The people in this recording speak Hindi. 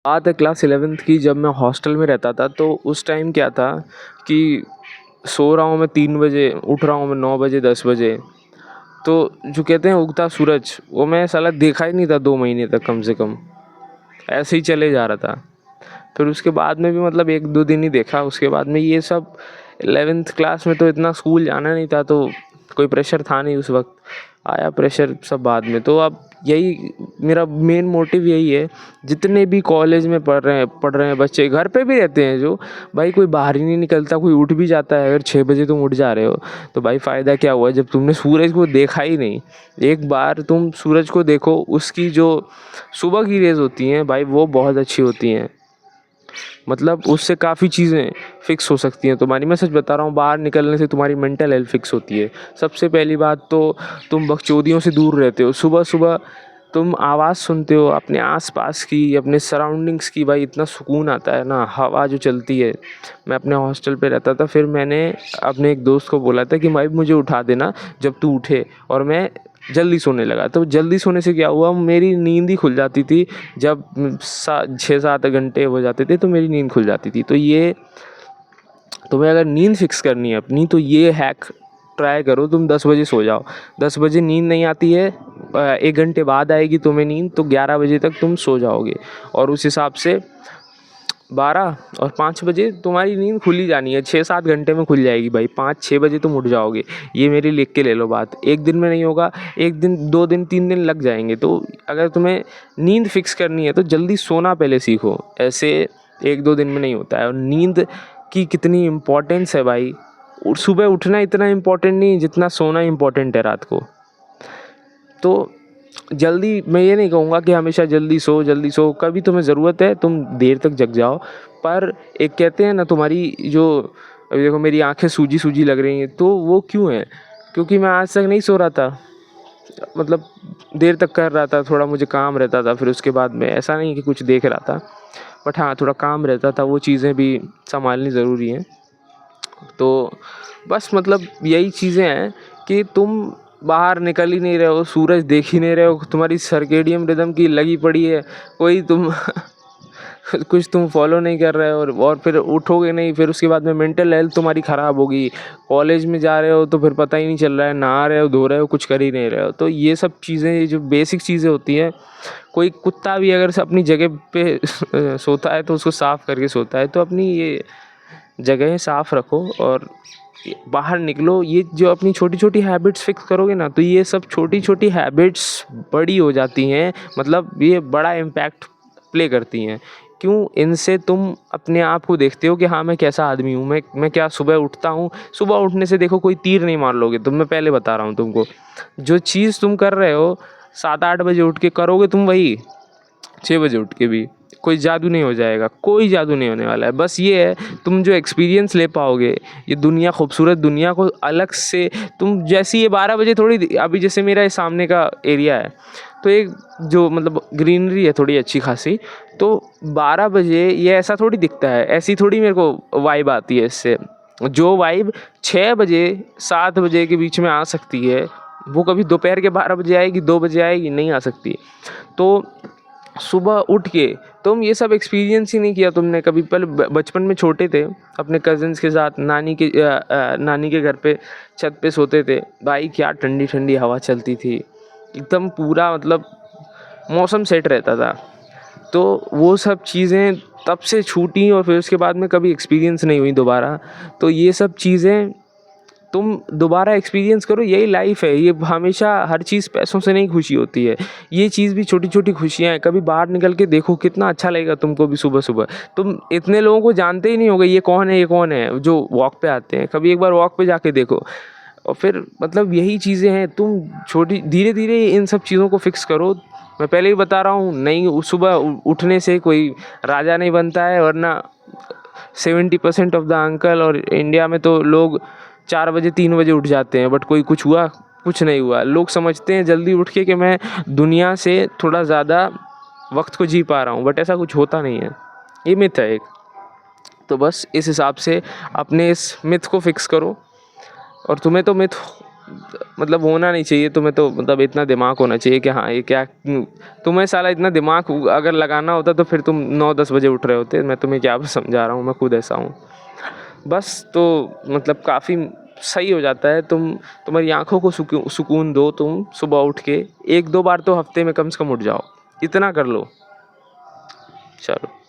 बात है क्लास 11th की, जब मैं हॉस्टल में रहता था। तो उस टाइम क्या था कि सो रहा हूँ मैं 3 बजे, उठ रहा हूँ मैं 9 बजे 10 बजे। तो जो कहते हैं उगता सूरज, वो मैं साला देखा ही नहीं था 2 महीने तक कम से कम। ऐसे ही चले जा रहा था। फिर उसके बाद में भी मतलब 1-2 दिन ही देखा। उसके बाद में ये सब 11th क्लास में तो इतना स्कूल जाना नहीं था, तो कोई प्रेशर था नहीं उस वक्त। आया प्रेशर सब बाद में। तो अब यही मेरा मेन मोटिव यही है, जितने भी कॉलेज में पढ़ रहे हैं बच्चे, घर पे भी रहते हैं जो, भाई कोई बाहर ही नहीं निकलता, कोई उठ भी जाता है। अगर 6 बजे तुम उठ जा रहे हो तो भाई फ़ायदा क्या हुआ जब तुमने सूरज को देखा ही नहीं। एक बार तुम सूरज को देखो, उसकी जो सुबह की रेज़ होती हैं भाई, वो बहुत अच्छी होती हैं। मतलब उससे काफ़ी चीज़ें फ़िक्स हो सकती हैं तुम्हारी। मैं सच बता रहा हूँ, बाहर निकलने से तुम्हारी मेंटल हेल्थ फ़िक्स होती है। सबसे पहली बात तो तुम बकचोदियों से दूर रहते हो। सुबह सुबह तुम आवाज़ सुनते हो अपने आसपास की, अपने सराउंडिंग्स की। भाई इतना सुकून आता है ना, हवा जो चलती है। मैं अपने हॉस्टल पे रहता था, फिर मैंने अपने एक दोस्त को बोला था कि भाई मुझे उठा देना जब तू उठे, और मैं जल्दी सोने लगा। तो जल्दी सोने से क्या हुआ, मेरी नींद ही खुल जाती थी। जब 6-7 घंटे हो जाते थे तो मेरी नींद खुल जाती थी। तो ये, तुम्हें अगर नींद फिक्स करनी है अपनी, तो ये हैक ट्राई करो। तुम 10 बजे सो जाओ। 10 बजे नींद नहीं आती है, 1 घंटे बाद आएगी तुम्हें नींद, तो 11 बजे तक तुम सो जाओगे। और उस हिसाब से 12 और 5 बजे तुम्हारी नींद खुल ही जानी है। 6-7 घंटे में खुल जाएगी भाई। 5-6 बजे तुम उठ जाओगे। ये मेरी लिख के ले लो बात। एक दिन में नहीं होगा, 1 दिन 2 दिन 3 दिन लग जाएंगे। तो अगर तुम्हें नींद फिक्स करनी है तो जल्दी सोना पहले सीखो। ऐसे 1-2 दिन में नहीं होता है। और नींद की कितनी इम्पोर्टेंस है भाई। सुबह उठना इतना इम्पोर्टेंट नहीं जितना सोना इम्पोर्टेंट है रात को। तो जल्दी, मैं ये नहीं कहूँगा कि हमेशा जल्दी सो। कभी तुम्हें ज़रूरत है तुम देर तक जग जाओ। पर एक कहते हैं ना, तुम्हारी जो, अभी देखो मेरी आंखें सूजी सूजी लग रही हैं, तो वो क्यों है? क्योंकि मैं आज तक नहीं सो रहा था। मतलब देर तक कर रहा था, थोड़ा मुझे काम रहता था। फिर उसके बाद में ऐसा नहीं कि कुछ देख रहा था, बट हाँ थोड़ा काम रहता था। वो चीज़ें भी संभालनी ज़रूरी हैं। तो बस मतलब यही चीज़ें हैं कि तुम बाहर निकल ही नहीं रहे हो, सूरज देख ही नहीं रहे हो, तुम्हारी सर्केडियन रिदम की लगी पड़ी है कोई, तुम कुछ तुम फॉलो नहीं कर रहे हो। और फिर उठोगे नहीं, फिर उसके बाद में मेंटल हेल्थ तुम्हारी ख़राब होगी। कॉलेज में जा रहे हो तो फिर पता ही नहीं चल रहा है, नहा रहे हो धो रहे हो, कुछ कर ही नहीं रहे हो। तो ये सब चीज़ें, जो बेसिक चीज़ें होती हैं, कोई कुत्ता भी अगर से अपनी जगह पे सोता है तो उसको साफ़ करके सोता है। तो अपनी ये जगह साफ़ रखो और बाहर निकलो। ये जो अपनी छोटी छोटी हैबिट्स फिक्स करोगे ना, तो ये सब छोटी छोटी हैबिट्स बड़ी हो जाती हैं। मतलब ये बड़ा इम्पैक्ट प्ले करती हैं। क्यों? इनसे तुम अपने आप को देखते हो कि हाँ मैं कैसा आदमी हूँ, मैं क्या सुबह उठता हूँ। सुबह उठने से देखो कोई तीर नहीं मार लोगे तुम। मैं पहले बता रहा हूँ तुमको, जो चीज़ तुम कर रहे हो 7-8 बजे उठ के करोगे तुम, वही 6 बजे उठ के भी कोई जादू नहीं हो जाएगा। कोई जादू नहीं होने वाला है। बस ये है, तुम जो एक्सपीरियंस ले पाओगे, ये दुनिया, खूबसूरत दुनिया को अलग से तुम, जैसे ये 12 बजे थोड़ी, अभी जैसे मेरा ये सामने का एरिया है, तो एक जो मतलब ग्रीनरी है थोड़ी अच्छी खासी, तो 12 बजे ये ऐसा थोड़ी दिखता है, ऐसी थोड़ी मेरे को वाइब आती है इससे। जो वाइब 6 बजे 7 बजे के बीच में आ सकती है, वो कभी दोपहर के 12 बजे आएगी, 2 बजे आएगी, नहीं आ सकती। तो सुबह उठ के तुम ये सब एक्सपीरियंस ही नहीं किया तुमने कभी। पहले बचपन में छोटे थे, अपने कज़न्स के साथ नानी के घर पे छत पे सोते थे भाई। क्या ठंडी ठंडी हवा चलती थी, एकदम पूरा मतलब मौसम सेट रहता था। तो वो सब चीज़ें तब से छूटी और फिर उसके बाद में कभी एक्सपीरियंस नहीं हुई दोबारा। तो ये सब चीज़ें तुम दोबारा एक्सपीरियंस करो। यही लाइफ है। ये हमेशा हर चीज़ पैसों से नहीं खुशी होती है। ये चीज़ भी छोटी छोटी खुशियाँ हैं। कभी बाहर निकल के देखो, कितना अच्छा लगेगा तुमको भी। सुबह सुबह तुम इतने लोगों को जानते ही नहीं होगे, ये कौन है ये कौन है, जो वॉक पे आते हैं। कभी एक बार वॉक पे जाके देखो। और फिर मतलब यही चीज़ें हैं। तुम छोटी धीरे धीरे इन सब चीज़ों को फिक्स करो। मैं पहले ही बता रहा हूँ, नहीं सुबह उठने से कोई राजा नहीं बनता है। वरना 70% ऑफ द अंकल और इंडिया में तो लोग 4 बजे 3 बजे उठ जाते हैं, बट कोई कुछ हुआ? कुछ नहीं हुआ। लोग समझते हैं जल्दी उठ के कि मैं दुनिया से थोड़ा ज़्यादा वक्त को जी पा रहा हूँ, बट ऐसा कुछ होता नहीं है। ये मिथ है एक। तो बस इस हिसाब से अपने इस मिथ को फिक्स करो। और तुम्हें तो मिथ मतलब होना नहीं चाहिए तुम्हें, तो मतलब इतना दिमाग होना चाहिए कि हाँ ये क्या, तुम्हें साला इतना दिमाग अगर लगाना होता तो फिर तुम 9-10 बजे उठ रहे होते। मैं तुम्हें क्या समझा रहा हूँ, मैं खुद ऐसा हूँ बस। तो मतलब काफ़ी सही हो जाता है। तुम्हारी आँखों को सुकून दो, तुम सुबह उठ के 1-2 बार तो हफ्ते में कम से कम उठ जाओ, इतना कर लो। चलो।